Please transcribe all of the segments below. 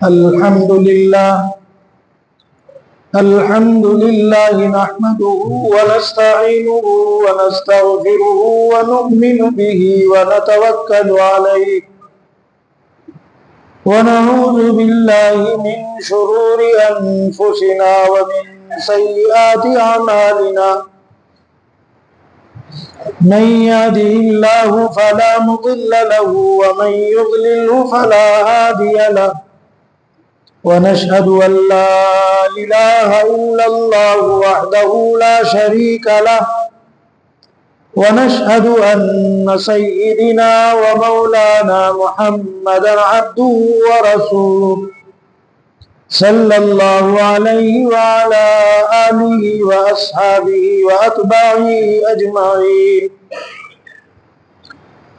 الحمد لله نحمده ونستعينه ونستغفره ونؤمن به ونتوكل عليه ونعوذ بالله من شرور أنفسنا ومن سيئات أعمالنا من يهده الله فلا مضل له ومن يضلله فلا هادي له ونشهد أن لا إله إلا الله وحده لا شريك له ونشهد أن سيدنا ومولانا محمدا عبده ورسوله صلى الله عليه وعلى آله وأصحابه وأتباعه أجمعين.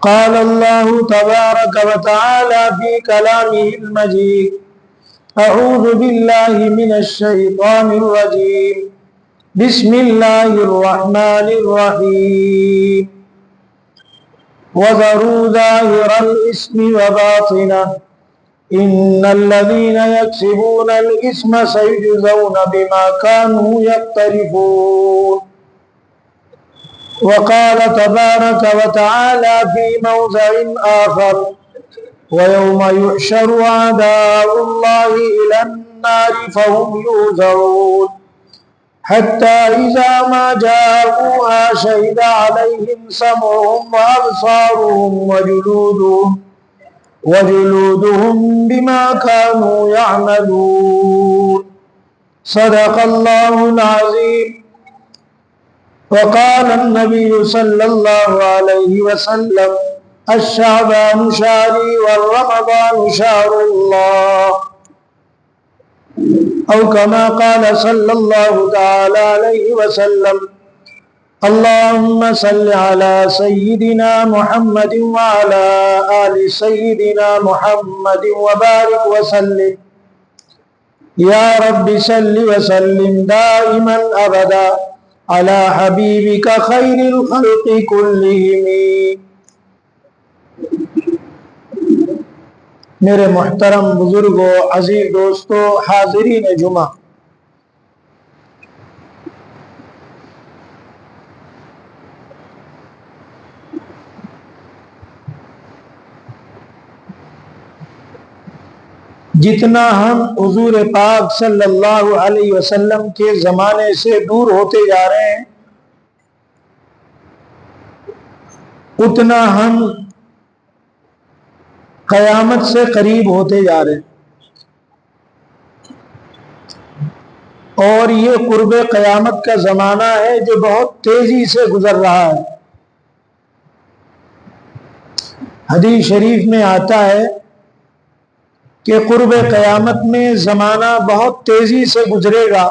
قال الله تبارك وتعالى في كلامه المجيد: أعوذ بالله من الشيطان الرجيم. بسم الله الرحمن الرحيم. وذروا ظاهر الإثم وباطنه إن الذين يكسبون الإثم سيجزون بما كانوا يقترفون. وقال تبارك وتعالى في موضع آخر: ويوم يحشر أعداء الله إلى النار فهم يوزعون حتى إذا ما جاءوها شهد عليهم سمعهم وأبصارهم وجلودهم بما كانوا يعملون. صدق الله العظيم. وقال النبي صلى الله عليه وسلم: الشعبان شهري والرمضان شهر الله، أو كما قال صلى الله تعالى عليه وسلم: اللهم صل على سيدنا محمد وعلى آل سيدنا محمد وبارك وسلم. يا رب صل وسلم دائما أبدا على حبيبك خير الخلق كلهم. میرے محترم بزرگوں، عزیز دوستوں، حاضرین جمعہ، جتنا ہم حضور پاک صلی اللہ علیہ وسلم کے زمانے سے دور ہوتے جا رہے ہیں، اتنا ہم قیامت سے قریب ہوتے جا رہے ہیں، اور یہ قرب قیامت کا زمانہ ہے جو بہت تیزی سے گزر رہا ہے۔ حدیث شریف میں آتا ہے کہ قرب قیامت میں زمانہ بہت تیزی سے گزرے گا،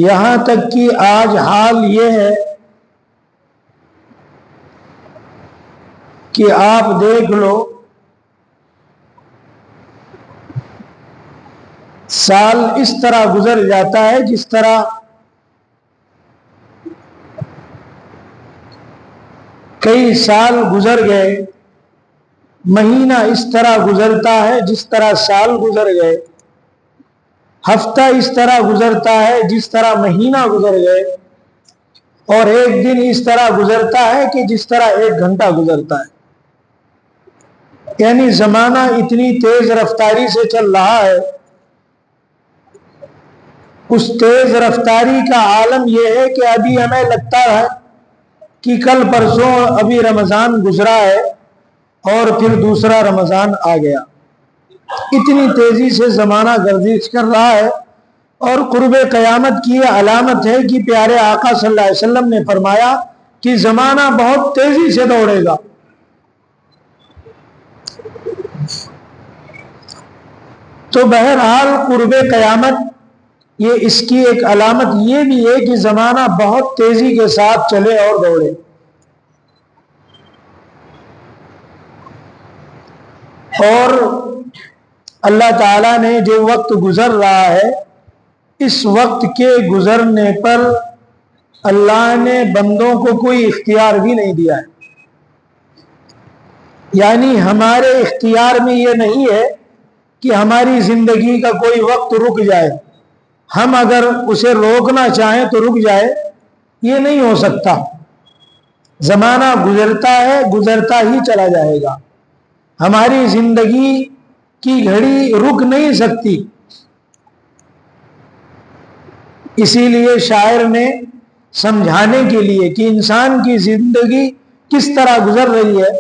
یہاں تک کہ آج حال یہ ہے کہ آپ دیکھ لو، سال اس طرح گزر جاتا ہے جس طرح کئی سال گزر گئے، مہینہ اس طرح گزرتا ہے جس طرح سال گزر گئے، ہفتہ اس طرح گزرتا ہے جس طرح مہینہ گزر گئے، اور ایک دن اس طرح گزرتا ہے کہ جس طرح ایک گھنٹہ گزرتا ہے۔ یعنی زمانہ اتنی تیز رفتاری سے چل رہا ہے۔ اس تیز رفتاری کا عالم یہ ہے کہ ابھی ہمیں لگتا ہے کہ کل پرسوں ابھی رمضان گزرا ہے اور پھر دوسرا رمضان آ گیا۔ اتنی تیزی سے زمانہ گردش کر رہا ہے، اور قرب قیامت کی یہ علامت ہے کہ پیارے آقا صلی اللہ علیہ وسلم نے فرمایا کہ زمانہ بہت تیزی سے دوڑے گا۔ تو بہرحال قرب قیامت یہ اس کی ایک علامت یہ بھی ہے کہ زمانہ بہت تیزی کے ساتھ چلے اور دوڑے۔ اور اللہ تعالیٰ نے جو وقت گزر رہا ہے، اس وقت کے گزرنے پر اللہ نے بندوں کو کوئی اختیار بھی نہیں دیا ہے۔ یعنی ہمارے اختیار میں یہ نہیں ہے کہ ہماری زندگی کا کوئی وقت رک جائے، ہم اگر اسے روکنا چاہیں تو رک جائے، یہ نہیں ہو سکتا۔ زمانہ گزرتا ہے، گزرتا ہی چلا جائے گا، ہماری زندگی کی گھڑی رک نہیں سکتی۔ اسی لیے شاعر نے سمجھانے کے لیے کہ انسان کی زندگی کس طرح گزر رہی ہے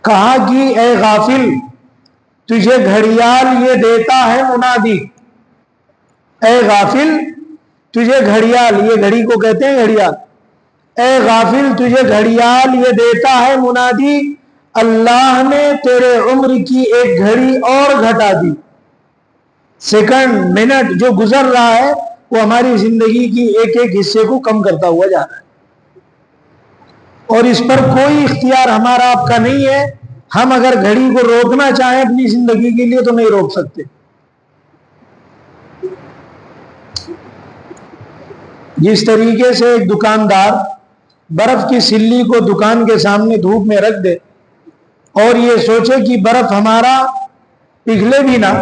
کہا کہ اے غافل تجھے گھڑیال یہ دیتا ہے منادی، اے غافل تجھے گھڑیال، یہ گھڑی کو کہتے ہیں گھڑیال، اے غافل تجھے گھڑیال یہ دیتا ہے منادی، اللہ نے تیرے عمر کی ایک گھڑی اور گھٹا دی۔ سیکنڈ منٹ جو گزر رہا ہے وہ ہماری زندگی کی ایک ایک حصے کو کم کرتا ہوا جا رہا ہے، اور اس پر کوئی اختیار ہمارا آپ کا نہیں ہے۔ ہم اگر گھڑی کو روکنا چاہیں اپنی زندگی کے لیے تو نہیں روک سکتے۔ جس طریقے سے ایک دکاندار برف کی سلی کو دکان کے سامنے دھوپ میں رکھ دے اور یہ سوچے کہ برف ہمارا پگھلے بھی نہ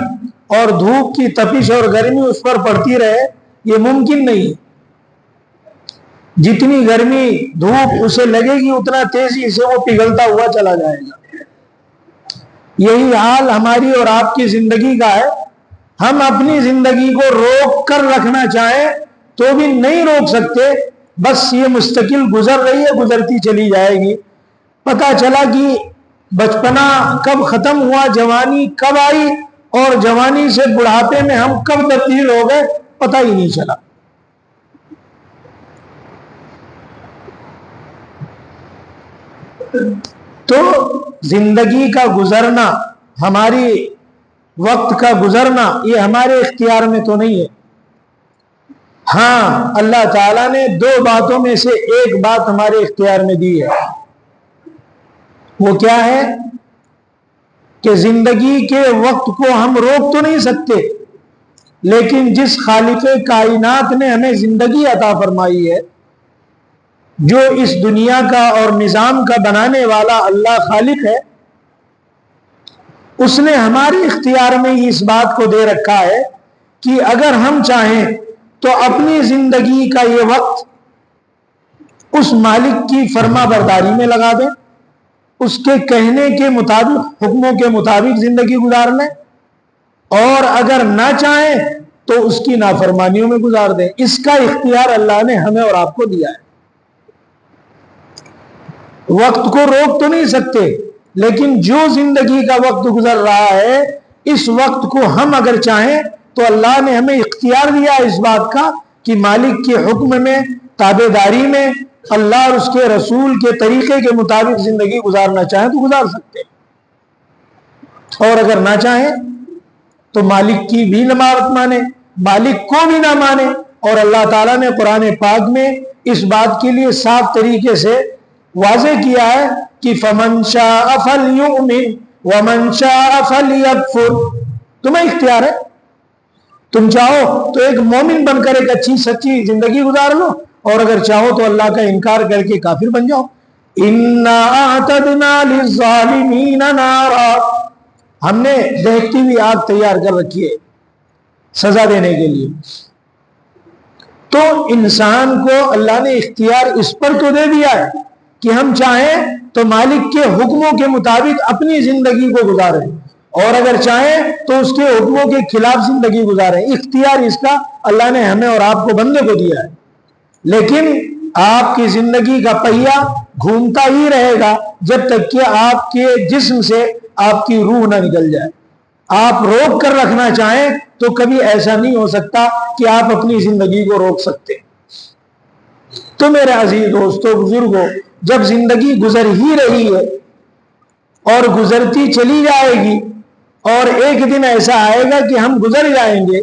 اور دھوپ کی تپش اور گرمی اس پر پڑتی رہے، یہ ممکن نہیں۔ جتنی گرمی دھوپ اسے لگے گی اتنا تیزی سے وہ پگھلتا ہوا چلا جائے گا۔ یہی حال ہماری اور آپ کی زندگی کا ہے۔ ہم اپنی زندگی کو روک کر رکھنا چاہیں تو بھی نہیں روک سکتے، بس یہ مستقل گزر رہی ہے، گزرتی چلی جائے گی۔ پتہ چلا کہ بچپنا کب ختم ہوا، جوانی کب آئی، اور جوانی سے بڑھاپے میں ہم کب تبدیل ہو گئے پتہ ہی نہیں چلا۔ تو زندگی کا گزرنا، ہماری وقت کا گزرنا، یہ ہمارے اختیار میں تو نہیں ہے۔ ہاں اللہ تعالیٰ نے دو باتوں میں سے ایک بات ہمارے اختیار میں دی ہے، وہ کیا ہے کہ زندگی کے وقت کو ہم روک تو نہیں سکتے، لیکن جس خالق کائنات نے ہمیں زندگی عطا فرمائی ہے، جو اس دنیا کا اور نظام کا بنانے والا اللہ خالق ہے، اس نے ہمارے اختیار میں اس بات کو دے رکھا ہے کہ اگر ہم چاہیں تو اپنی زندگی کا یہ وقت اس مالک کی فرما برداری میں لگا دیں، اس کے کہنے کے مطابق، حکموں کے مطابق زندگی گزار لیں، اور اگر نہ چاہیں تو اس کی نافرمانیوں میں گزار دیں۔ اس کا اختیار اللہ نے ہمیں اور آپ کو دیا ہے۔ وقت کو روک تو نہیں سکتے، لیکن جو زندگی کا وقت گزر رہا ہے اس وقت کو ہم اگر چاہیں تو اللہ نے ہمیں اختیار دیا اس بات کا کہ مالک کے حکم میں، تابع داری میں، اللہ اور اس کے رسول کے طریقے کے مطابق زندگی گزارنا چاہیں تو گزار سکتے ہیں، اور اگر نہ چاہیں تو مالک کی بھی نہ مانے، مالک کو بھی نہ مانے۔ اور اللہ تعالیٰ نے قرآن پاک میں اس بات کے لیے صاف طریقے سے واضح کیا ہے کہ فَمَنْ شَاءَ فَلْيُؤْمِنْ وَمَنْ شَاءَ فَلْيَكْفُرْ، تمہیں اختیار ہے، تم چاہو تو ایک مومن بن کر ایک اچھی سچی زندگی گزار لو، اور اگر چاہو تو اللہ کا انکار کر کے کافر بن جاؤ۔ إِنَّا أَعْتَدْنَا لِلظَّالِمِينَ نَارًا، ہم نے دہتی ہوئی آگ تیار کر رکھی ہے سزا دینے کے لیے۔ تو انسان کو اللہ نے اختیار اس پر تو دے دیا ہے کہ ہم چاہیں تو مالک کے حکموں کے مطابق اپنی زندگی کو گزاریں، اور اگر چاہیں تو اس کے حکموں کے خلاف زندگی گزاریں۔ اختیار اس کا اللہ نے ہمیں اور آپ کو بندے کو دیا ہے، لیکن آپ کی زندگی کا پہیہ گھومتا ہی رہے گا جب تک کہ آپ کے جسم سے آپ کی روح نہ نکل جائے۔ آپ روک کر رکھنا چاہیں تو کبھی ایسا نہیں ہو سکتا کہ آپ اپنی زندگی کو روک سکتے۔ تو میرے عزیز دوستو، بزرگوں، جب زندگی گزر ہی رہی ہے اور گزرتی چلی جائے گی، اور ایک دن ایسا آئے گا کہ ہم گزر جائیں گے،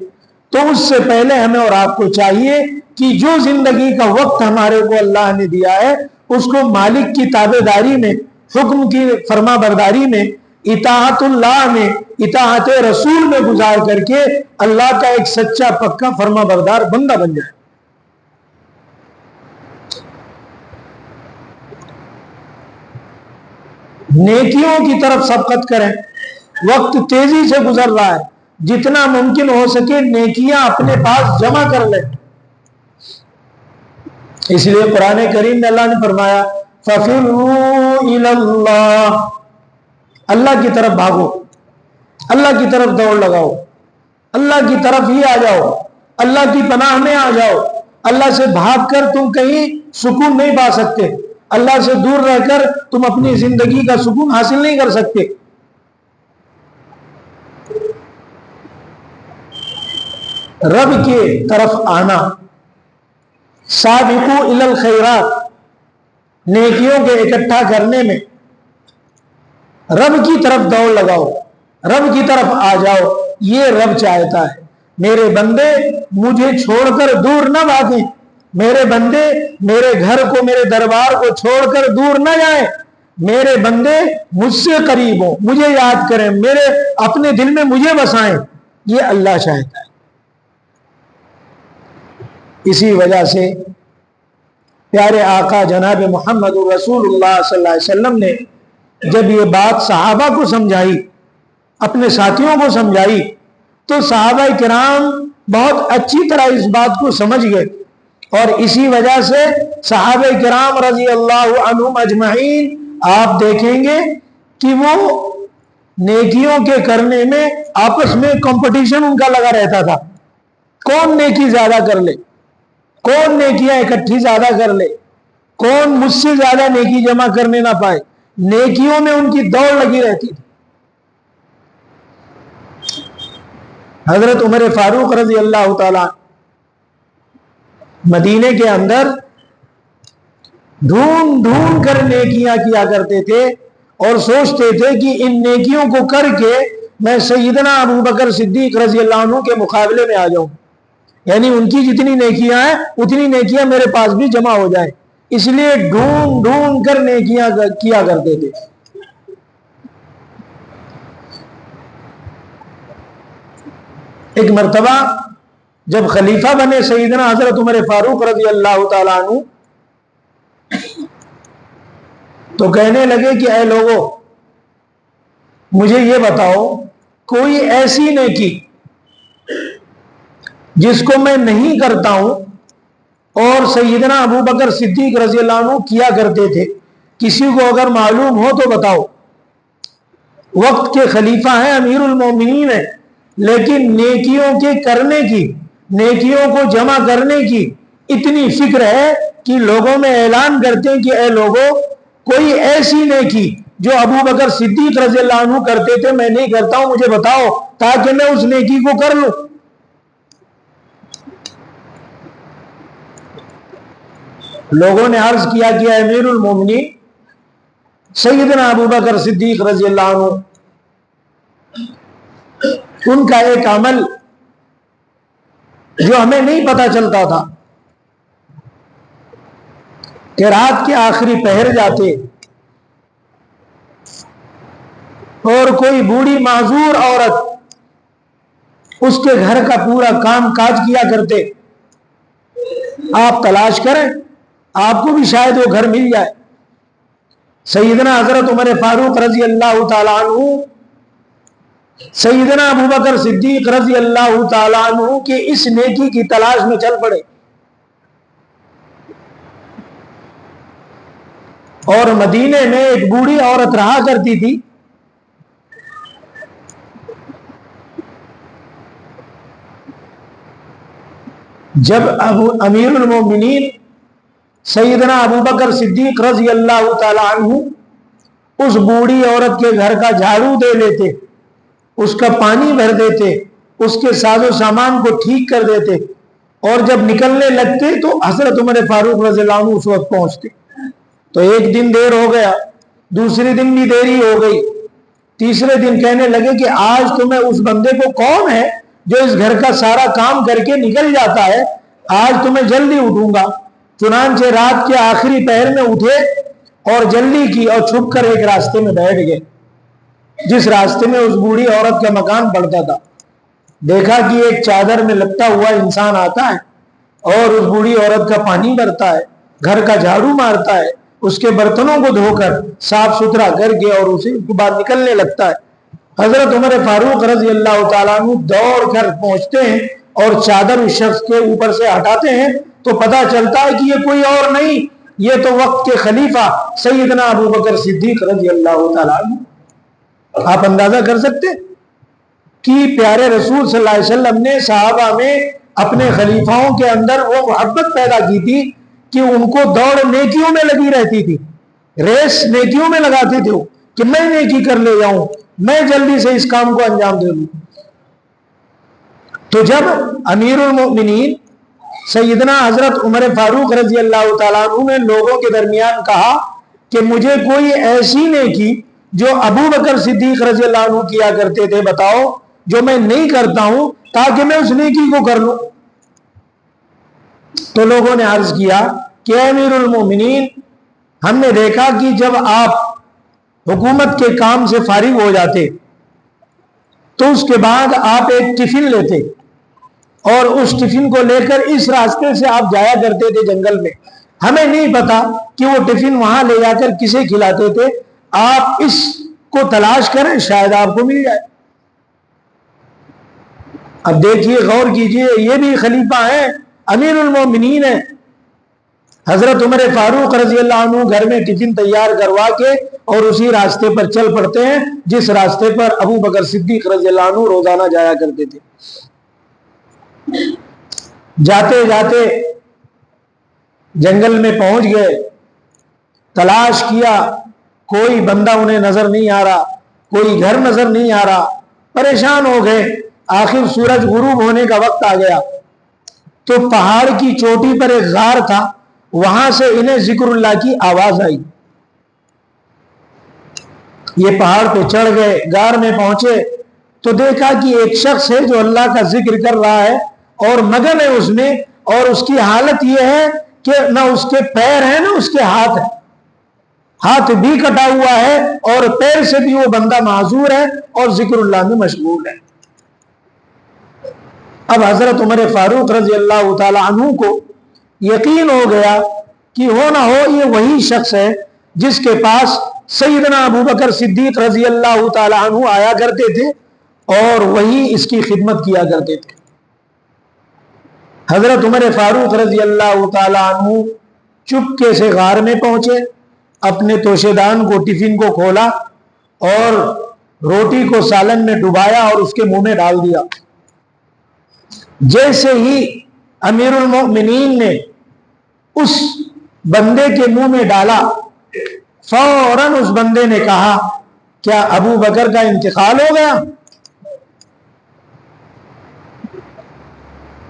تو اس سے پہلے ہمیں اور آپ کو چاہیے کہ جو زندگی کا وقت ہمارے کو اللہ نے دیا ہے اس کو مالک کی تابع داری میں، حکم کی فرما برداری میں، اطاعت اللہ میں، اطاعت رسول میں گزار کر کے اللہ کا ایک سچا پکا فرما بردار بندہ بن جائے۔ نیکیوں کی طرف سبقت کریں. وقت تیزی سے گزر رہا ہے, جتنا ممکن ہو سکے نیکیاں اپنے پاس جمع کر لیں. اس لیے قرآن کریم میں اللہ نے فرمایا فَفِرُّوا إِلَى اللَّهِ, اللہ کی طرف بھاگو, اللہ کی طرف دوڑ لگاؤ, اللہ کی طرف ہی آ جاؤ, اللہ کی پناہ میں آ جاؤ. اللہ سے بھاگ کر تم کہیں سکون نہیں پا سکتے, اللہ سے دور رہ کر تم اپنی زندگی کا سکون حاصل نہیں کر سکتے. رب کی طرف آنا, سابقوا الی الخیرات, نیکیوں کے اکٹھا کرنے میں رب کی طرف دوڑ لگاؤ, رب کی طرف آ جاؤ. یہ رب چاہتا ہے میرے بندے مجھے چھوڑ کر دور نہ بھاگیں, میرے بندے میرے گھر کو, میرے دربار کو چھوڑ کر دور نہ جائیں, میرے بندے مجھ سے قریب ہوں, مجھے یاد کریں, میرے اپنے دل میں مجھے بسائیں. یہ اللہ چاہتا ہے. اسی وجہ سے پیارے آقا جناب محمد رسول اللہ صلی اللہ علیہ وسلم نے جب یہ بات صحابہ کو سمجھائی, اپنے ساتھیوں کو سمجھائی, تو صحابہ کرام بہت اچھی طرح اس بات کو سمجھ گئے. اور اسی وجہ سے صحابہ کرام رضی اللہ عنہم اجمعین آپ دیکھیں گے کہ وہ نیکیوں کے کرنے میں آپس میں کمپٹیشن ان کا لگا رہتا تھا. کون نیکی زیادہ کر لے, کون نیکیاں اکٹھی زیادہ کر لے, کون مجھ سے زیادہ نیکی جمع کرنے نہ پائے. نیکیوں میں ان کی دوڑ لگی رہتی تھی. حضرت عمر فاروق رضی اللہ تعالی مدینے کے اندر ڈھونڈ ڈھونڈ کر نیکیاں کیا کرتے تھے اور سوچتے تھے کہ ان نیکیوں کو کر کے میں سیدنا ابو بکر صدیق رضی اللہ عنہ کے مقابلے میں آ جاؤں, یعنی ان کی جتنی نیکیاں ہیں اتنی نیکیاں میرے پاس بھی جمع ہو جائیں. اس لیے ڈھونڈ ڈھونڈ کر نیکیاں کیا کرتے تھے. ایک مرتبہ جب خلیفہ بنے سیدنا حضرت عمر فاروق رضی اللہ تعالیٰ عنہ, تو کہنے لگے کہ اے لوگوں مجھے یہ بتاؤ کوئی ایسی نیکی جس کو میں نہیں کرتا ہوں اور سیدنا ابو بکر صدیق رضی اللہ عنہ کیا کرتے تھے, کسی کو اگر معلوم ہو تو بتاؤ. وقت کے خلیفہ ہیں, امیر المومنین ہیں, لیکن نیکیوں کے کرنے کی, نیکیوں کو جمع کرنے کی اتنی فکر ہے کہ لوگوں میں اعلان کرتے ہیں کہ اے لوگوں کوئی ایسی نیکی جو ابو بکر صدیق رضی اللہ عنہ کرتے تھے میں نہیں کرتا ہوں, مجھے بتاؤ تاکہ میں اس نیکی کو کر لوں. لوگوں نے عرض کیا کہ امیر المومنین سیدنا ابو بکر صدیق رضی اللہ عنہ, ان کا ایک عمل جو ہمیں نہیں پتا چلتا تھا کہ رات کے آخری پہر جاتے اور کوئی بوڑھی معذور عورت اس کے گھر کا پورا کام کاج کیا کرتے, آپ تلاش کریں آپ کو بھی شاید وہ گھر مل جائے. سیدنا حضرت عمر فاروق رضی اللہ تعالیٰ عنہ سیدنا ابو بکر صدیق رضی اللہ تعالیٰ عنہ کے اس نیکی کی تلاش میں چل پڑے, اور مدینے میں ایک بوڑھی عورت رہا کرتی تھی. جب امیر المومنین سیدنا ابو بکر صدیق رضی اللہ تعالیٰ عنہ اس بوڑھی عورت کے گھر کا جھاڑو دے لیتے, اس کا پانی بھر دیتے, اس کے ساز و سامان کو ٹھیک کر دیتے, اور جب نکلنے لگتے تو حضرت عمر فاروق رضی اللہ عنہ اس وقت پہنچتے. تو ایک دن دیر ہو گیا, دوسرے دن بھی دیری ہو گئی, تیسرے دن کہنے لگے کہ آج تو میں اس بندے کو کون ہے جو اس گھر کا سارا کام کر کے نکل جاتا ہے, آج تو میں جلدی اٹھوں گا. چنانچہ رات کے آخری پہر میں اٹھے اور جلدی کی اور چھپ کر ایک راستے میں بیٹھ گئے, جس راستے میں اس بوڑھی عورت کا مکان پڑتا تھا. دیکھا کہ ایک چادر میں لپٹا ہوا انسان آتا ہے اور اس بوڑھی عورت کا پانی بھرتا ہے, گھر کا جھاڑو مارتا ہے, اس کے برتنوں کو دھو کر صاف ستھرا کر کے اور اسی کے بعد نکلنے لگتا ہے۔ حضرت عمر فاروق رضی اللہ تعالیٰ عنہ دوڑ کر پہنچتے ہیں اور چادر اس شخص کے اوپر سے ہٹاتے ہیں تو پتہ چلتا ہے کہ یہ کوئی اور نہیں، یہ تو وقت کے خلیفہ سیدنا ابو بکر صدیق رضی اللہ تعالیٰ عنہ۔ آپ اندازہ کر سکتے کہ پیارے رسول صلی اللہ علیہ وسلم نے صحابہ میں اپنے خلیفاؤں کے اندر وہ محبت پیدا کی تھی کہ ان کو دوڑ نیکیوں میں لگی رہتی تھی، ریس نیکیوں میں لگاتے تھے کہ میں نیکی کر لے جاؤں، میں جلدی سے اس کام کو انجام دے دوں۔ تو جب امیر المؤمنین سیدنا حضرت عمر فاروق رضی اللہ تعالیٰ عنہ نے لوگوں کے درمیان کہا کہ مجھے کوئی ایسی نیکی جو ابو بکر صدیق رضی اللہ عنہ کیا کرتے تھے بتاؤ جو میں نہیں کرتا ہوں تاکہ میں اس نیکی کو کر لوں۔ تو لوگوں نے عرض کیا کہ امیر المومنین، ہم نے دیکھا کہ جب آپ حکومت کے کام سے فارغ ہو جاتے تو اس کے بعد آپ ایک ٹفن لیتے اور اس ٹفن کو لے کر اس راستے سے آپ جایا کرتے تھے جنگل میں، ہمیں نہیں پتا کہ وہ ٹفن وہاں لے جا کر کسے کھلاتے تھے، آپ اس کو تلاش کریں شاید آپ کو مل جائے۔ اب دیکھیے، غور کیجئے، یہ بھی خلیفہ ہیں، امیر المومنین ہیں، حضرت عمر فاروق رضی اللہ عنہ گھر میں ٹفن تیار کروا کے اور اسی راستے پر چل پڑتے ہیں جس راستے پر ابو بکر صدیق رضی اللہ عنہ روزانہ جایا کرتے تھے۔ جاتے جاتے جنگل میں پہنچ گئے، تلاش کیا، کوئی بندہ انہیں نظر نہیں آ رہا، کوئی گھر نظر نہیں آ رہا، پریشان ہو گئے۔ آخر سورج غروب ہونے کا وقت آ گیا تو پہاڑ کی چوٹی پر ایک غار تھا، وہاں سے انہیں ذکر اللہ کی آواز آئی۔ یہ پہاڑ پہ چڑھ گئے، غار میں پہنچے تو دیکھا کہ ایک شخص ہے جو اللہ کا ذکر کر رہا ہے اور مگن ہے اس میں، اور اس کی حالت یہ ہے کہ نہ اس کے پیر ہیں نہ اس کے ہاتھ ہیں، ہاتھ بھی کٹا ہوا ہے اور پیر سے بھی وہ بندہ معذور ہے اور ذکر اللہ میں مشغول ہے۔ اب حضرت عمر فاروق رضی اللہ تعالی عنہ کو یقین ہو گیا کہ ہو نہ ہو یہ وہی شخص ہے جس کے پاس سیدنا ابو بکر صدیق رضی اللہ تعالی عنہ آیا کرتے تھے اور وہی اس کی خدمت کیا کرتے تھے۔ حضرت عمر فاروق رضی اللہ تعالی عنہ چپکے سے غار میں پہنچے، اپنے توشے دان کو، ٹفن کو کھولا اور روٹی کو سالن میں ڈبایا اور اس کے منہ میں ڈال دیا۔ جیسے ہی امیر المؤمنین نے اس بندے کے منہ میں ڈالا، فوراً اس بندے نے کہا کیا ابو بکر کا انتقال ہو گیا؟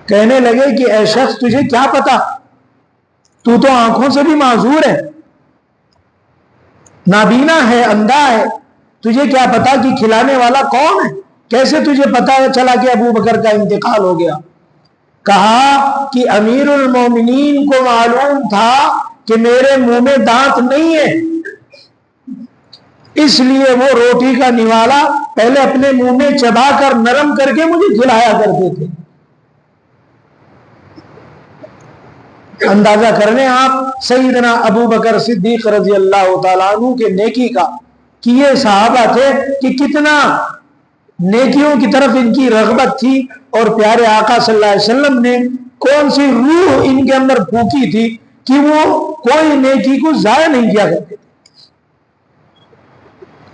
کہنے لگے کہ اے شخص تجھے کیا پتا، تو آنکھوں سے بھی معذور ہے، نابینا ہے، اندھا ہے، تجھے کیا پتا کہ کھلانے والا کون ہے؟ کیسے تجھے پتا چلا کہ ابو بکر کا انتقال ہو گیا؟ کہا کہ امیر المومنین کو معلوم تھا کہ میرے منہ میں دانت نہیں ہے، اس لیے وہ روٹی کا نوالا پہلے اپنے منہ میں چبا کر نرم کر کے مجھے کھلایا کرتے تھے۔ اندازہ کر لیں آپ سیدنا ابو بکر صدیق رضی اللہ تعالیٰ عنہ کے نیکی کا کہ یہ صحابہ تھے کہ کتنا نیکیوں کی طرف ان کی رغبت تھی، اور پیارے آقا صلی اللہ علیہ وسلم نے کون سی روح ان کے اندر پھونکی تھی کہ وہ کوئی نیکی کو ضائع نہیں کیا کرتے تھے۔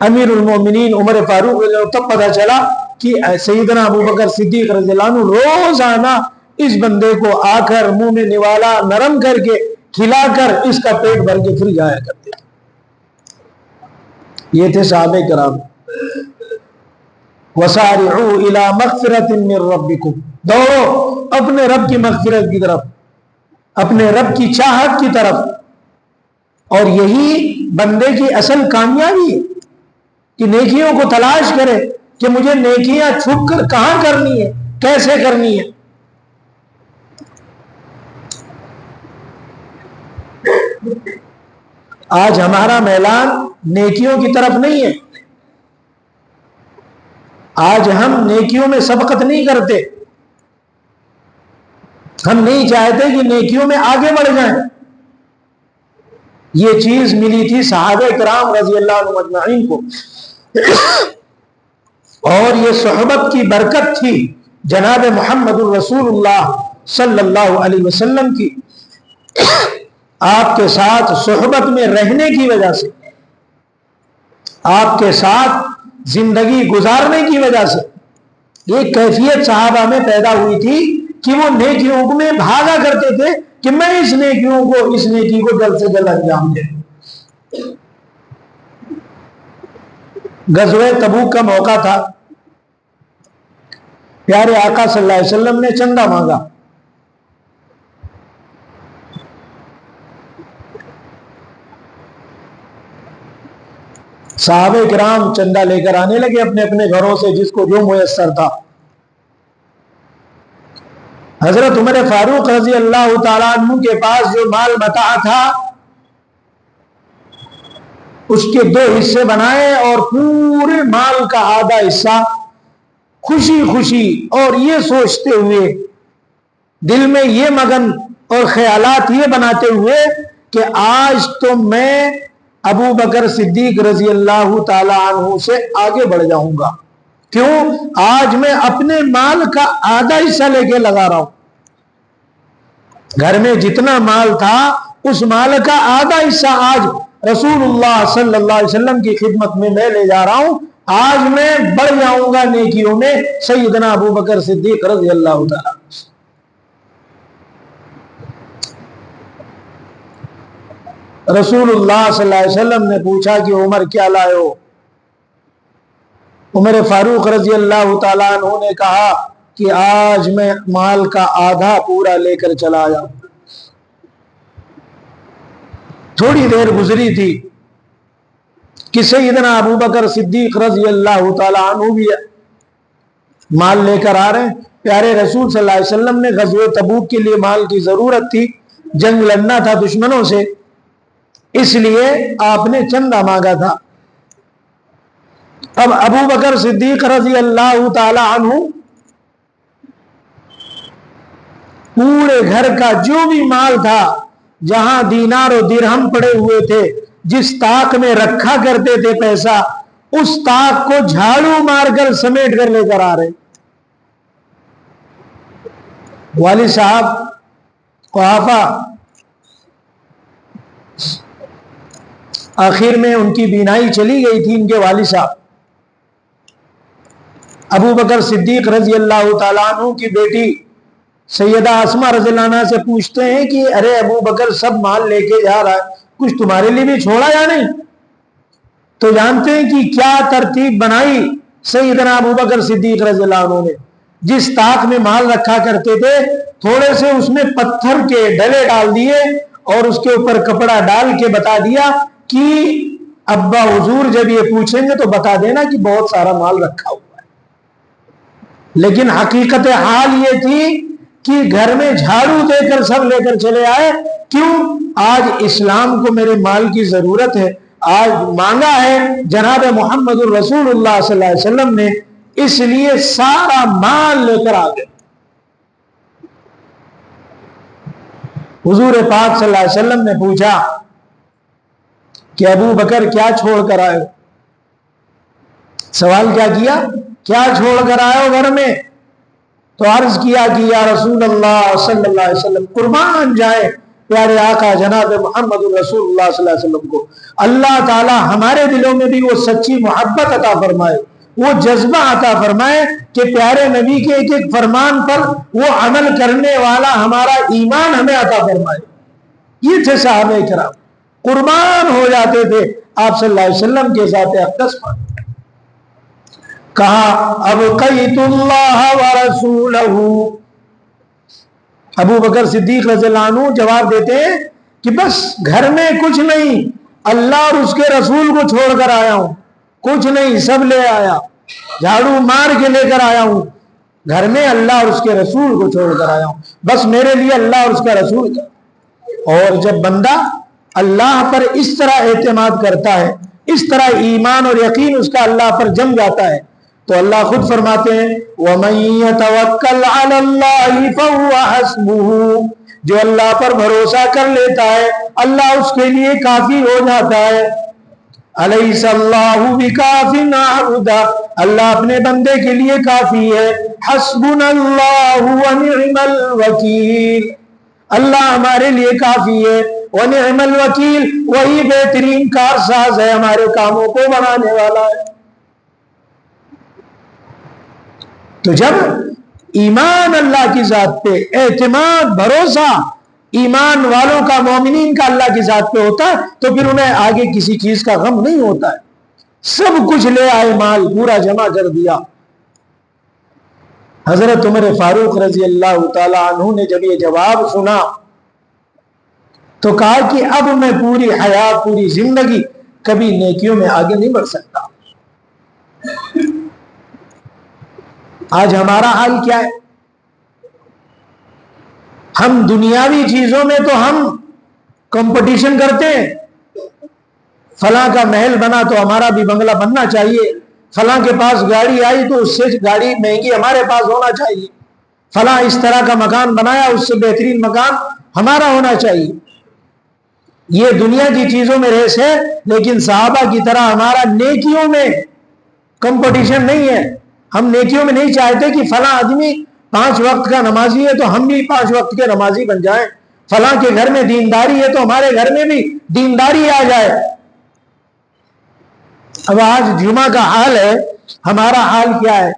امیر المومنین عمر فاروق رضی اللہ تب پتہ چلا کہ سیدنا ابو بکر صدیق رضی اللہ عنہ روزانہ اس بندے کو آ کر منہ میں نوالا نرم کر کے کھلا کر اس کا پیٹ بھر کے پھر جایا کرتے تھے۔ یہ تھے صحابہ کرام۔ وَسَارِعُوا إِلَى مَغْفِرَةٍ مِّن رَبِّكُمْ، دوڑو اپنے رب کی مغفرت کی طرف، اپنے رب کی چاہت کی طرف۔ اور یہی بندے کی اصل کامیابی ہے کہ نیکیوں کو تلاش کرے کہ مجھے نیکیاں چھپ کر کہاں کرنی ہے، کیسے کرنی ہے۔ آج ہمارا میلان نیکیوں کی طرف نہیں ہے، آج ہم نیکیوں میں سبقت نہیں کرتے، ہم نہیں چاہتے کہ نیکیوں میں آگے بڑھ جائیں، یہ چیز ملی تھی صحابہ کرام رضی اللہ عنہم اجمعین کو، اور یہ صحبت کی برکت تھی جناب محمد الرسول اللہ صلی اللہ علیہ وسلم کی، آپ کے ساتھ صحبت میں رہنے کی وجہ سے، آپ کے ساتھ زندگی گزارنے کی وجہ سے یہ کیفیت صحابہ میں پیدا ہوئی تھی کہ وہ نیکیوں میں بھاگا کرتے تھے کہ میں اس نیکی کو جلد سے جلد انجام دے۔ غزوہ تبوک کا موقع تھا، پیارے آقا صلی اللہ علیہ وسلم نے چندہ مانگا، صحابہ کرام چندہ لے کر آنے لگے اپنے اپنے گھروں سے، جس کو جو میسر تھا۔ حضرت عمر فاروق رضی اللہ تعالیٰ عنہ کے پاس جو مال متاع تھا اس کے 2 حصے بنائے، اور پورے مال کا آدھا حصہ خوشی خوشی اور یہ سوچتے ہوئے، دل میں یہ مگن اور خیالات یہ بناتے ہوئے کہ آج تو میں ابو بکر صدیق رضی اللہ تعالی عنہ سے آگے بڑھ جاؤں گا۔ کیوں؟ آج میں اپنے مال کا آدھا حصہ لے کے لگا رہا ہوں، گھر میں جتنا مال تھا اس مال کا آدھا حصہ آج رسول اللہ صلی اللہ علیہ وسلم کی خدمت میں لے جا رہا ہوں، آج میں بڑھ جاؤں گا نیکیوں میں سیدنا ابو بکر صدیق رضی اللہ تعالی عنہ۔ رسول اللہ صلی اللہ علیہ وسلم نے پوچھا کہ عمر کیا لائے ہو؟ عمر فاروق رضی اللہ تعالیٰ عنہ نے کہا کہ آج میں مال کا آدھا پورا لے کر چلا آیا۔ تھوڑی دیر گزری تھی کہ سیدنا ابو بکر صدیق رضی اللہ تعالیٰ عنہ بھی مال لے کر آ رہے ہیں۔ پیارے رسول صلی اللہ علیہ وسلم نے غزوہ تبوک کے لیے مال کی ضرورت تھی، جنگ لڑنا تھا دشمنوں سے، اس لیے آپ نے چندہ مانگا تھا۔ اب ابو بکر صدیق رضی اللہ تعالی عنہ پورے گھر کا جو بھی مال تھا، جہاں دینار و درہم پڑے ہوئے تھے، جس طاق میں رکھا کرتے تھے پیسہ، اس طاق کو جھاڑو مار کر سمیٹ کر لے کر آ رہے۔ والد صاحب قحافہ آخر میں ان کی بینائی چلی گئی تھی، ان کے والد صاحب ابو بکر صدیق رضی اللہ تعالیٰ عنہ کی بیٹی سیدہ اسماء رضی اللہ عنہ سے پوچھتے ہیں کہ ارے ابو بکر سب مال لے کے جا رہا ہے، کچھ تمہارے لیے بھی چھوڑا یا نہیں؟ تو جانتے ہیں کہ کیا ترتیب بنائی سیدنا ابو بکر صدیق رضی اللہ عنہ نے۔ جس طاق میں مال رکھا کرتے تھے، تھوڑے سے اس میں پتھر کے ڈلے ڈال دیے اور اس کے اوپر کپڑا ڈال کے بتا دیا کہ ابا حضور جب یہ پوچھیں گے تو بتا دینا کہ بہت سارا مال رکھا ہوا ہے۔ لیکن حقیقت حال یہ تھی کہ گھر میں جھاڑو دے کر سب لے کر چلے آئے۔ کیوں؟ آج اسلام کو میرے مال کی ضرورت ہے، آج مانگا ہے جناب محمد الرسول اللہ صلی اللہ علیہ وسلم نے، اس لیے سارا مال لے کر آ گئے۔ حضور پاک صلی اللہ علیہ وسلم نے پوچھا کہ ابو بکر کیا چھوڑ کر آئے ہو؟ سوال کیا چھوڑ کر آئے ہو گھر میں؟ تو عرض کیا کہ یا رسول اللہ صلی اللہ علیہ وسلم، قربان جائے پیارے آقا جناب محمد رسول اللہ صلی اللہ علیہ وسلم کو اللہ تعالی ہمارے دلوں میں بھی وہ سچی محبت عطا فرمائے، وہ جذبہ عطا فرمائے کہ پیارے نبی کے ایک ایک فرمان پر وہ عمل کرنے والا ہمارا ایمان ہمیں عطا فرمائے۔ یہ تھے صحابہ کرام، قربان ہو جاتے تھے آپ صلی اللہ علیہ وسلم کے ذات اقدس پر۔ کہا ابقیت اللہ ورسولہ، ابو بکر صدیق رضی اللہ عنہ جواب دیتے ہیں کہ بس گھر میں کچھ نہیں، اللہ اور اس کے رسول کو چھوڑ کر آیا ہوں، کچھ نہیں سب لے آیا، جھاڑو مار کے لے کر آیا ہوں، گھر میں اللہ اور اس کے رسول کو چھوڑ کر آیا ہوں، بس میرے لیے اللہ اور اس کا رسول کا۔ اور جب بندہ اللہ پر اس طرح اعتماد کرتا ہے، اس طرح ایمان اور یقین اس کا اللہ پر جم جاتا ہے، تو اللہ خود فرماتے ہیں وَمَن يَتَوَكَّلْ عَلَى اللَّهِ فَهُوَ حَسْبُهُ، جو اللہ پر بھروسہ کر لیتا ہے اللہ اس کے لیے کافی ہو جاتا ہے۔ الیس اللہ بکاف عبدہ، اللہ اپنے بندے کے لیے کافی ہے۔ حسبنا اللہ ونعم الوکیل، اللہ ہمارے لیے کافی ہے۔ ونعم الوکیل، وہی بہترین کارساز ہے، ہمارے کاموں کو بنانے والا ہے۔ تو جب ایمان اللہ کی ذات پہ، اعتماد بھروسہ ایمان والوں کا، مومنین کا اللہ کی ذات پہ ہوتا ہے تو پھر انہیں آگے کسی چیز کا غم نہیں ہوتا ہے۔ سب کچھ لے آئے، مال پورا جمع کر دیا۔ حضرت عمر فاروق رضی اللہ تعالی عنہ نے جب یہ جواب سنا تو کہا کہ اب میں پوری حیات، پوری زندگی کبھی نیکیوں میں آگے نہیں بڑھ سکتا۔ آج ہمارا حال کیا ہے؟ ہم دنیاوی چیزوں میں تو ہم کمپٹیشن کرتے ہیں، فلاں کا محل بنا تو ہمارا بھی بنگلہ بننا چاہیے، فلاں کے پاس گاڑی آئی تو اس سے گاڑی مہنگی ہمارے پاس ہونا چاہیے، فلاں اس طرح کا مکان بنایا اس سے بہترین مکان ہمارا ہونا چاہیے۔ یہ دنیا کی چیزوں میں ریس ہے، لیکن صحابہ کی طرح ہمارا نیکیوں میں کمپٹیشن نہیں ہے۔ ہم نیکیوں میں نہیں چاہتے کہ فلاں آدمی 5 وقت کا نمازی ہے تو ہم بھی 5 وقت کے نمازی بن جائیں، فلاں کے گھر میں دینداری ہے تو ہمارے گھر میں بھی دینداری آ جائے۔ اب آج جمعہ کا حال ہے، ہمارا حال کیا ہے؟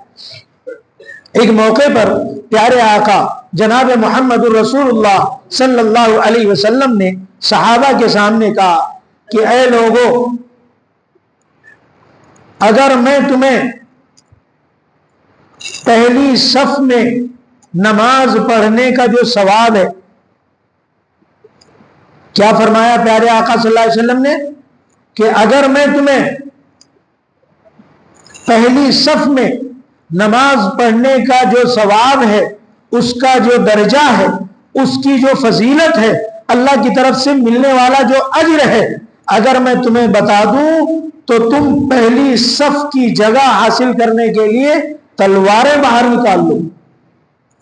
ایک موقع پر پیارے آقا جناب محمد الرسول اللہ صلی اللہ علیہ وسلم نے صحابہ کے سامنے کہا کہ اے لوگو، اگر میں تمہیں پہلی صف میں نماز پڑھنے کا جو ثواب ہے، کیا فرمایا پیارے آقا صلی اللہ علیہ وسلم نے کہ اگر میں تمہیں پہلی صف میں نماز پڑھنے کا جو ثواب ہے، اس کا جو درجہ ہے، اس کی جو فضیلت ہے، اللہ کی طرف سے ملنے والا جو اجر ہے، اگر میں تمہیں بتا دوں تو تم پہلی صف کی جگہ حاصل کرنے کے لیے تلواریں باہر نکال لو،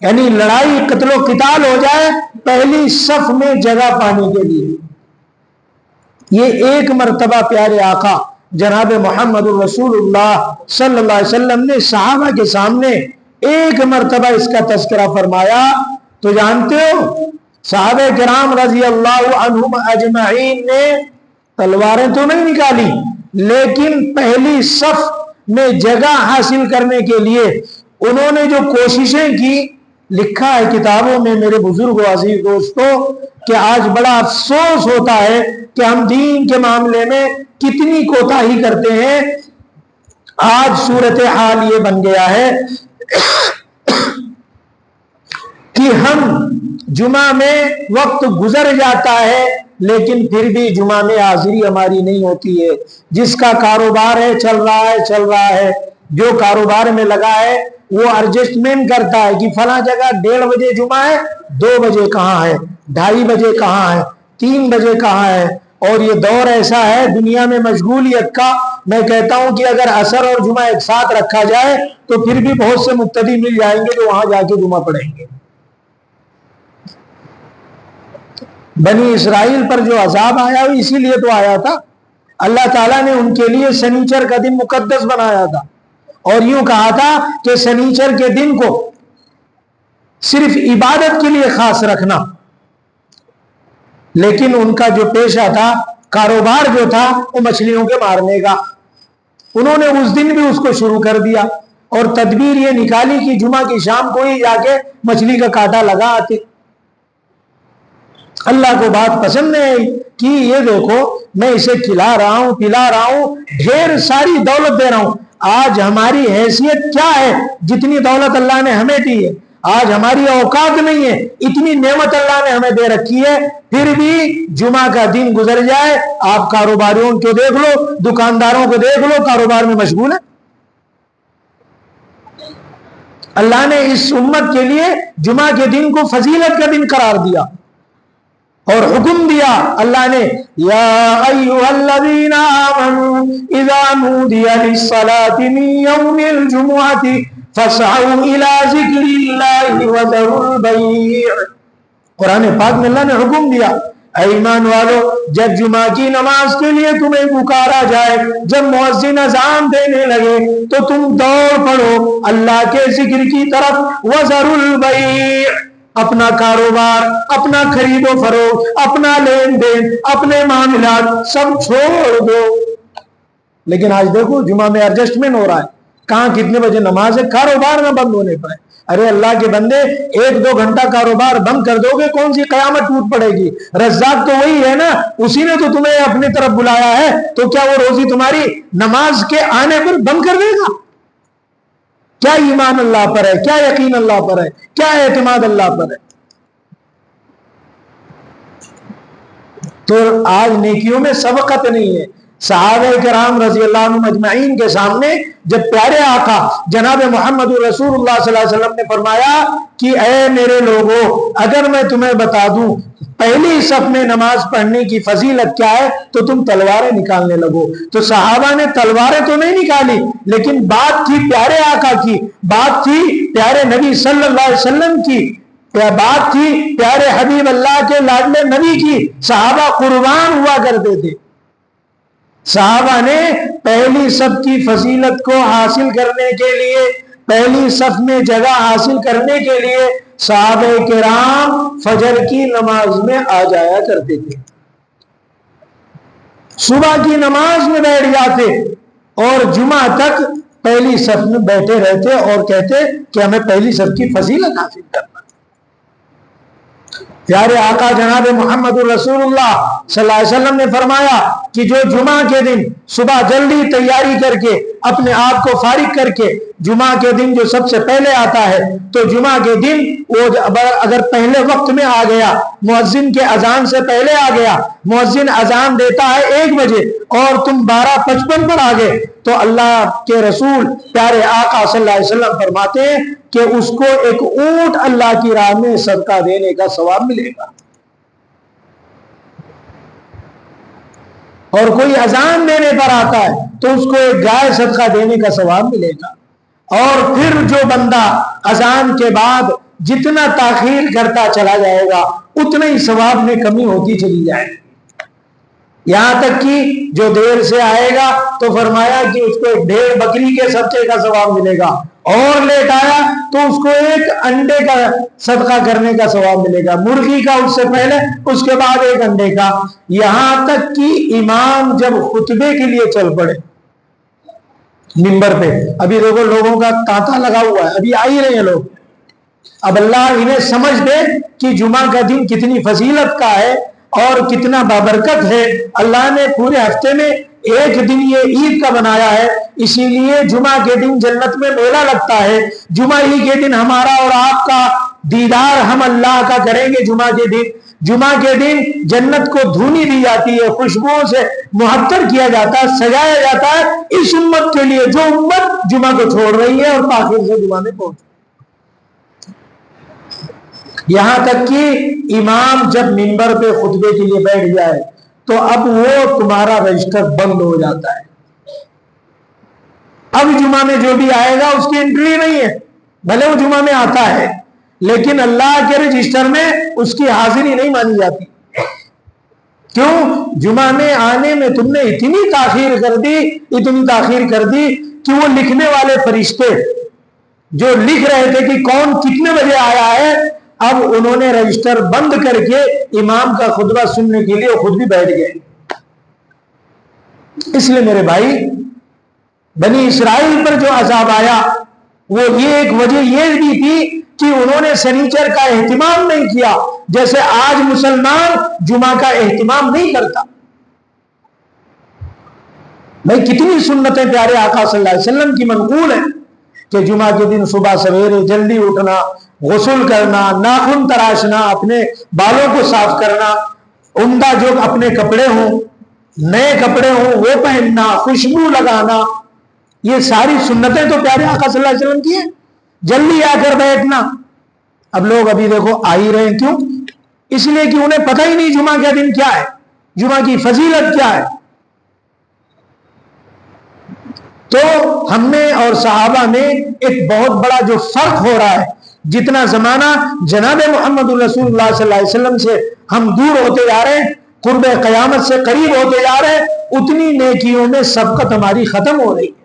یعنی لڑائی قتل و قتال ہو جائے پہلی صف میں جگہ پانے کے لیے۔ یہ ایک مرتبہ پیارے آقا جناب محمد الرسول اللہ صلی اللہ علیہ وسلم نے صحابہ کے سامنے ایک مرتبہ اس کا تذکرہ فرمایا تو جانتے ہو صحابہ کرام رضی اللہ عنہم اجمعین نے تلواریں تو نہیں نکالی، لیکن پہلی صف میں جگہ حاصل کرنے کے لیے انہوں نے جو کوششیں کی، لکھا ہے کتابوں میں میرے بزرگ و عزیز دوستوں کہ آج بڑا افسوس ہوتا ہے کہ ہم دین کے معاملے میں کتنی کوتاہی کرتے ہیں۔ آج صورتحال یہ بن گیا ہے کہ ہم جمعہ میں وقت گزر جاتا ہے لیکن پھر بھی جمعہ میں حاضری ہماری نہیں ہوتی ہے۔ جس کا کاروبار ہے چل رہا ہے، جو کاروبار میں لگا ہے وہ ایڈجسٹمنٹ کرتا ہے کہ فلاں جگہ 1:30 بجے جمعہ ہے، 2 بجے کہاں ہے، 2:30 بجے کہاں ہے، 3 بجے کہاں ہے۔ اور یہ دور ایسا ہے دنیا میں مشغولیت کا، میں کہتا ہوں کہ اگر عصر اور جمعہ ایک ساتھ رکھا جائے تو پھر بھی بہت سے مقتدی مل جائیں گے جو وہاں جا کے جمعہ پڑھیں گے۔ بنی اسرائیل پر جو عذاب آیا وہ اسی لیے تو آیا تھا، اللہ تعالیٰ نے ان کے لیے سنیچر کا دن مقدس بنایا تھا اور یوں کہا تھا کہ سنیچر کے دن کو صرف عبادت کے لیے خاص رکھنا، لیکن ان کا جو پیشہ تھا، کاروبار جو تھا وہ مچھلیوں کے مارنے کا، انہوں نے اس دن بھی اس کو شروع کر دیا اور تدبیر یہ نکالی کہ جمعہ کی شام کو ہی جا کے مچھلی کا کانٹا لگا آتے۔ اللہ کو بات پسند نہیں آئی کہ یہ دیکھو میں اسے کھلا رہا ہوں، پلا رہا ہوں، ڈھیر ساری دولت دے رہا ہوں، آج ہماری حیثیت کیا ہے؟ جتنی دولت اللہ نے ہمیں دی ہے آج ہماری اوقات نہیں ہے، اتنی نعمت اللہ نے ہمیں دے رکھی ہے، پھر بھی جمعہ کا دن گزر جائے آپ کاروباریوں کو دیکھ لو، دکانداروں کو دیکھ لو، کاروبار میں مشغول ہے۔ اللہ نے اس امت کے لیے جمعہ کے دن کو فضیلت کا دن قرار دیا اور حکم دیا اللہ نے، یا ایھا الذین آمنوا اذا نودی للصلاۃ من یوم الجمعۃ فاسعوا الی ذکر اللہ وذروا البیع۔ قرآن پاک میں اللہ نے حکم دیا، اے ایمان والو جب جمعہ کی نماز کے لیے تمہیں پکارا جائے، جب مؤذن اذان دینے لگے تو تم دوڑ پڑو اللہ کے ذکر کی طرف، وذروا البیع، اپنا کاروبار، اپنا خرید و فروخت، اپنا لین دین، اپنے معاملات سب چھوڑ دو۔ لیکن آج دیکھو جمعہ میں ایڈجسٹمنٹ ہو رہا ہے، کہاں کتنے بجے نماز ہے، کاروبار نہ بند ہونے پائے۔ ارے اللہ کے بندے 1-2 گھنٹہ کاروبار بند کر دو گے کون سی قیامت ٹوٹ پڑے گی؟ رزاق تو وہی ہے نا، اسی نے تو تمہیں اپنی طرف بلایا ہے، تو کیا وہ روزی تمہاری نماز کے آنے پر بند کر دے گا؟ کیا ایمان اللہ پر ہے، کیا یقین اللہ پر ہے، کیا اعتماد اللہ پر ہے؟ تو آج نیکیوں میں سبقت نہیں ہے۔ صحابہ کرام رضی اللہ عنہم اجمعین کے سامنے جب پیارے آقا جناب محمد رسول اللہ صلی اللہ علیہ وسلم نے فرمایا کہ اے میرے لوگوں، اگر میں تمہیں بتا دوں پہلی صف میں نماز پڑھنے کی فضیلت کیا ہے تو تم تلواریں نکالنے لگو، تو صحابہ نے تلواریں تو نہیں نکالی، لیکن بات تھی پیارے آقا کی، بات تھی پیارے نبی صلی اللہ علیہ وسلم کی، بات تھی پیارے حبیب اللہ کے لاڈلے نبی کی۔ صحابہ قربان ہوا کرتے تھے۔ صحابہ نے پہلی صف کی فضیلت کو حاصل کرنے کے لیے، پہلی صف میں جگہ حاصل کرنے کے لیے صحابہ کرام فجر کی نماز میں آ جایا کرتے تھے، صبح کی نماز میں بیٹھ جاتے اور جمعہ تک پہلی صف میں بیٹھے رہتے اور کہتے کہ ہمیں پہلی صف کی فضیلت حاصل کرنا۔ پیارے آقا جناب محمد رسول اللہ صلی اللہ علیہ وسلم نے فرمایا کہ جو جمعہ کے دن صبح جلدی تیاری کر کے اپنے آپ کو فارغ کر کے جمعہ کے دن جو سب سے پہلے آتا ہے، تو جمعہ کے دن وہ اگر پہلے وقت میں آ گیا، مؤذن کے اذان سے پہلے آ گیا، مؤذن اذان دیتا ہے 1 بجے اور تم 12:55 پر آ گئے، تو اللہ کے رسول پیارے آقا صلی اللہ علیہ وسلم فرماتے ہیں کہ اس کو ایک اونٹ اللہ کی راہ میں صدقہ دینے کا ثواب ملے گا۔ اور کوئی اذان دینے پر آتا ہے تو اس کو ایک گائے صدقہ دینے کا ثواب ملے گا۔ اور پھر جو بندہ اذان کے بعد جتنا تاخیر کرتا چلا جائے گا اتنا ہی ثواب میں کمی ہوتی چلی جائے گی، یہاں تک کہ جو دیر سے آئے گا تو فرمایا کہ اس کو ایک 1.5 بکری کے صدقے کا ثواب ملے گا، اور لیٹ آیا تو اس کو 1 انڈے کا صدقہ کرنے کا ثواب ملے گا، مرغی کا اس سے پہلے، اس کے بعد 1 انڈے کا، یہاں تک کہ امام جب خطبے کے لیے چل پڑے منبر پہ، ابھی دیکھو لوگوں کا تانتا لگا ہوا ہے، ابھی آ ہی رہے ہیں لوگ، اب اللہ انہیں سمجھ دے کہ جمعہ کا دن کتنی فضیلت کا ہے اور کتنا بابرکت ہے۔ اللہ نے پورے ہفتے میں 1 دن یہ عید کا بنایا ہے، اسی لیے جمعہ کے دن جنت میں میلہ لگتا ہے، جمعہ ہی کے دن ہمارا اور آپ کا دیدار ہم اللہ کا کریں گے۔ جمعہ کے دن جنت کو دھونی دی جاتی ہے، خوشبوؤں سے معطر کیا جاتا ہے، سجایا جاتا ہے اس امت کے لیے جو امت جمعہ کو چھوڑ رہی ہے اور تاخیر سے جمعہ میں پہنچ، یہاں تک کہ امام جب منبر پہ خطبے کے لیے بیٹھ جائے تو اب وہ تمہارا رجسٹر بند ہو جاتا ہے، اب جمعہ میں جو بھی آئے گا اس کی انٹری نہیں ہے، بھلے وہ جمعہ میں آتا ہے لیکن اللہ کے رجسٹر میں اس کی حاضری نہیں مانی جاتی۔ کیوں؟ جمعہ میں آنے میں تم نے اتنی تاخیر کر دی کہ وہ لکھنے والے فرشتے جو لکھ رہے تھے کہ کون کتنے بجے آیا ہے، اب انہوں نے رجسٹر بند کر کے امام کا خطبہ سننے کے لیے خود بھی بیٹھ گئے۔ اس لیے میرے بھائی، بنی اسرائیل پر جو عذاب آیا وہ ایک وجہ یہ بھی تھی کہ انہوں نے سنیچر کا اہتمام نہیں کیا، جیسے آج مسلمان جمعہ کا اہتمام نہیں کرتا۔ بھائی کتنی سنتیں پیارے آقا صلی اللہ علیہ وسلم کی منقول ہیں کہ جمعہ کے دن صبح سویرے جلدی اٹھنا، غسل کرنا، ناخن تراشنا، اپنے بالوں کو صاف کرنا، عمدہ جو اپنے کپڑے ہوں، نئے کپڑے ہوں وہ پہننا، خوشبو لگانا، یہ ساری سنتیں تو پیارے آقا صلی اللہ علیہ وسلم کی ہیں۔ جلدی آ کر بیٹھنا، اب لوگ ابھی دیکھو آ ہی رہے ہیں، کیوں؟ اس لیے کہ انہیں پتہ ہی نہیں جمعہ کا دن کیا ہے، جمعہ کی فضیلت کیا ہے۔ تو ہم میں اور صحابہ میں ایک بہت بڑا جو فرق ہو رہا ہے جتنا زمانہ جناب محمد رسول اللہ صلی اللہ علیہ وسلم سے ہم دور ہوتے جا رہے ہیں، قرب قیامت سے قریب ہوتے جا رہے ہیں، اتنی نیکیوں میں سبقت ہماری ختم ہو رہی ہے۔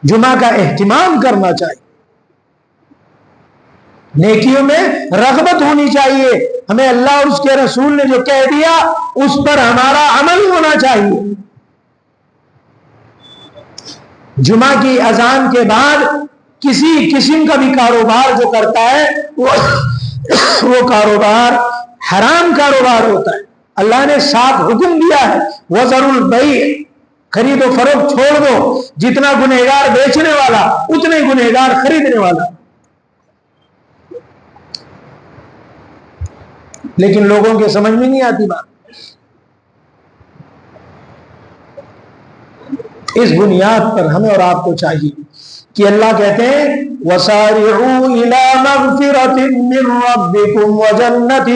جمعہ کا اہتمام کرنا چاہیے، نیکیوں میں رغبت ہونی چاہیے، ہمیں اللہ اور اس کے رسول نے جو کہہ دیا اس پر ہمارا عمل ہونا چاہیے۔ جمعہ کی اذان کے بعد کسی قسم کا بھی کاروبار جو کرتا ہے وہ کاروبار حرام کاروبار ہوتا ہے۔ اللہ نے صاف حکم دیا ہے، وَذَرُوا الْبَيْعَ، خرید و فروخت چھوڑ دو، جتنا گنہگار بیچنے والا اتنے گنہگار خریدنے والا۔ لیکن لوگوں کے سمجھ میں نہیں آتی بات۔ اس بنیاد پر ہمیں اور آپ کو چاہیے کہ اللہ کہتے ہیں وَسَارِعُوا إِلَى مَغْفِرَةٍ مِّن رَّبِّكُمْ وَجَنَّةٍ،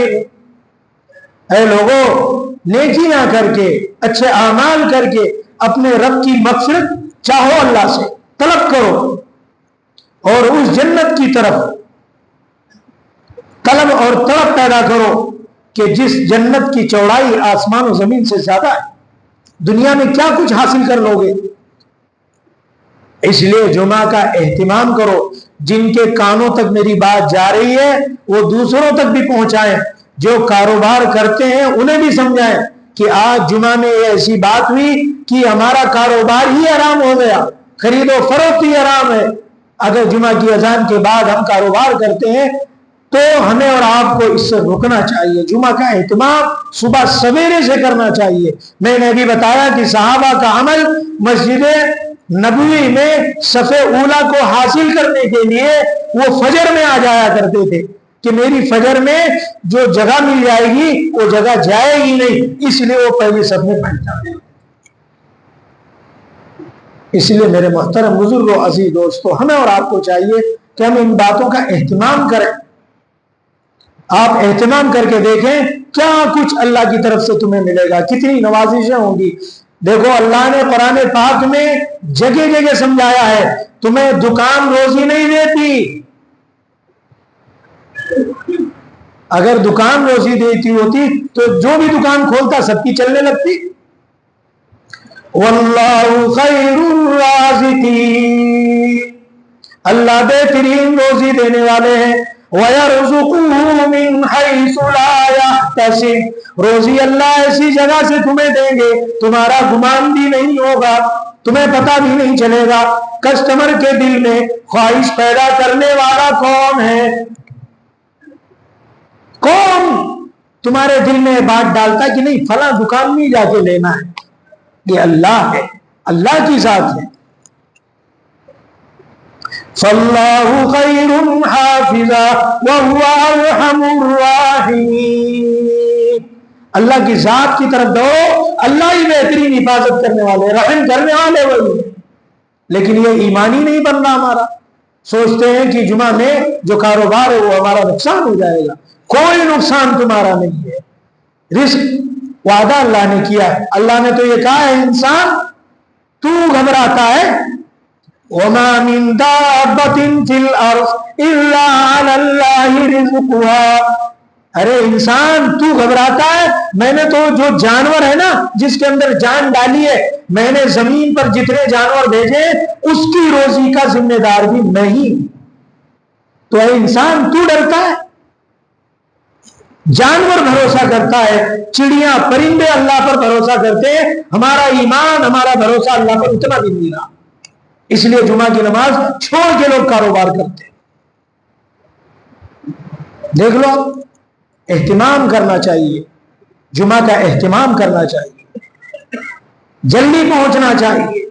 اے لوگوں نیکیاں کر کے اچھے اعمال کر کے اپنے رب کی مغفرت چاہو، اللہ سے طلب کرو، اور اس جنت کی طرف طلب اور طلب پیدا کرو کہ جس جنت کی چوڑائی آسمان و زمین سے زیادہ ہے۔ دنیا میں کیا کچھ حاصل کر لو گے؟ اس لیے جمعہ کا اہتمام کرو، جن کے کانوں تک میری بات جا رہی ہے وہ دوسروں تک بھی پہنچائیں، جو کاروبار کرتے ہیں انہیں بھی سمجھائیں کہ آج جمعہ میں یہ ایسی بات ہوئی کہ ہمارا کاروبار ہی حرام ہو گیا، خرید و فروخت ہی حرام ہے۔ اگر جمعہ کی اذان کے بعد ہم کاروبار کرتے ہیں تو ہمیں اور آپ کو اس سے رکنا چاہیے۔ جمعہ کا اہتمام صبح سویرے سے کرنا چاہیے۔ میں نے بھی بتایا کہ صحابہ کا عمل مسجد نبوی میں صف اولا کو حاصل کرنے کے لیے وہ فجر میں آ جایا کرتے تھے کہ میری فجر میں جو جگہ مل جائے گی وہ جگہ جائے گی نہیں، اس لیے وہ پہلی صف میں بیٹھ جاتے۔ اس لیے میرے محترم بزرگوں، عزیز دوستوں، ہمیں اور آپ کو چاہیے کہ ہم ان باتوں کا اہتمام کریں۔ آپ اہتمام کر کے دیکھیں کیا کچھ اللہ کی طرف سے تمہیں ملے گا، کتنی نوازشیں ہوں گی۔ دیکھو اللہ نے قرآن پاک میں جگہ جگہ سمجھایا ہے، تمہیں دکان روزی نہیں دیتی۔ اگر دکان روزی دیتی ہوتی تو جو بھی دکان کھولتا سب کی چلنے لگتی۔ واللہ خیر الرازقین، اللہ بہترین روزی دینے والے ہیں۔ وَيَرْزُقُهُ مِنْ حَيْثُ لَا يَحْتَسِبُ، روزی اللہ ایسی جگہ سے تمہیں دیں گے تمہارا گمان بھی نہیں ہوگا، تمہیں پتہ بھی نہیں چلے گا۔ کسٹمر کے دل میں خواہش پیدا کرنے والا کون ہے؟ کون تمہارے دل میں بات ڈالتا کہ نہیں فلاں دکان میں جا کے لینا ہے؟ یہ اللہ ہے، اللہ کی ذات ہے۔ فَاللَّهُ خَيْرٌ حَافِظًا وَهُوَ أَرْحَمُ الرَّاحِمِينَ، اللہ کی ذات کی طرف دوڑو، اللہ ہی بہترین حفاظت کرنے والے، رحم کرنے والے وہی۔ لیکن یہ ایمان ہی نہیں بننا ہمارا، سوچتے ہیں کہ جمعہ میں جو کاروبار ہے وہ ہمارا نقصان ہو جائے گا۔ کوئی نقصان تمہارا نہیں ہے، رزق وعدہ اللہ نے کیا ہے۔ اللہ نے تو یہ کہا ہے انسان تو گھبراتا ہے وَمَا مِن دَابَّةٍ فِي الْأَرْضِ إِلَّا عَلَى اللَّهِ رِزْقُهَا، ارے انسان تو گھبراتا ہے، میں نے تو جو جانور ہے نا جس کے اندر جان ڈالی ہے، میں نے زمین پر جتنے جانور بھیجے اس کی روزی کا ذمہ دار بھی میں ہی۔ تو اے انسان تو ڈرتا ہے؟ جانور بھروسہ کرتا ہے، چڑیاں پرندے اللہ پر بھروسہ کرتے ہیں، ہمارا ایمان ہمارا بھروسہ اللہ پر اتنا بھی نہیں رہا۔ اس لیے جمعہ کی نماز چھوڑ کے لوگ کاروبار کرتے ہیں۔ دیکھ لو، اہتمام کرنا چاہیے، جمعہ کا اہتمام کرنا چاہیے، جلدی پہنچنا چاہیے۔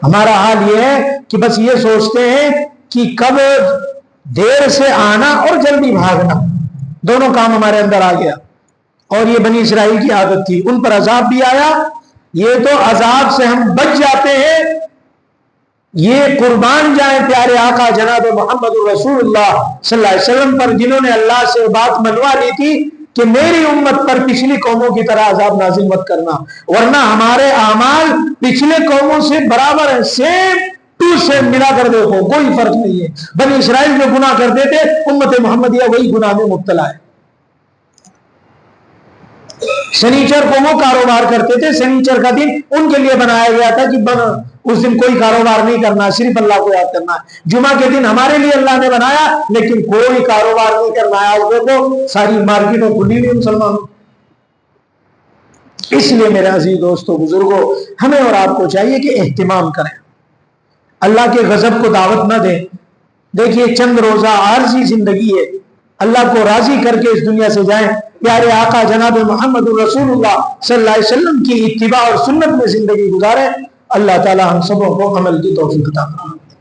ہمارا حال یہ ہے کہ بس یہ سوچتے ہیں کہ کب دیر سے آنا اور جلدی بھاگنا، دونوں کام ہمارے اندر آ گیا۔ اور یہ بنی اسرائیل کی عادت تھی، ان پر عذاب بھی آیا، یہ تو عذاب سے ہم بچ جاتے ہیں، یہ قربان جائیں پیارے آقا جناب محمد رسول اللہ صلی اللہ علیہ وسلم پر، جنہوں نے اللہ سے بات منوا لی تھی کہ میری امت پر پچھلی قوموں کی طرح عذاب نازل مت کرنا، ورنہ ہمارے اعمال پچھلے قوموں سے برابر ہیں، سیم سے ملا کر دیکھو کوئی فرق نہیں ہے. بنی اسرائیل جو گناہ کرتے تھے امت محمدیہ وہی گناہ میں مبتلا ہے. سنیچر کو وہ کاروبار کرتے تھے, سنیچر کا دن ان کے لیے بنایا گیا تھا کہ اس دن کوئی کاروبار نہیں کرنا, صرف اللہ کو یاد کرنا ہے. جمعہ کے دن ہمارے لیے اللہ نے بنایا لیکن کوئی کاروبار نہیں کرنا ہے. آج دیکھو ساری مارکیٹوں کھلی ہوئی مسلمانوں. اس لیے میرے عزیز دوستوں بزرگوں, ہمیں اور آپ کو چاہیے کہ اہتمام کریں, اللہ کے غضب کو دعوت نہ دیں. دیکھیے چند روزہ عارضی زندگی ہے, اللہ کو راضی کر کے اس دنیا سے جائیں. پیارے آقا جناب محمد رسول اللہ صلی اللہ علیہ وسلم کی اتباع اور سنت میں زندگی گزاریں. اللہ تعالی ہم سبوں کو عمل کی توفیق عطا فرمائے.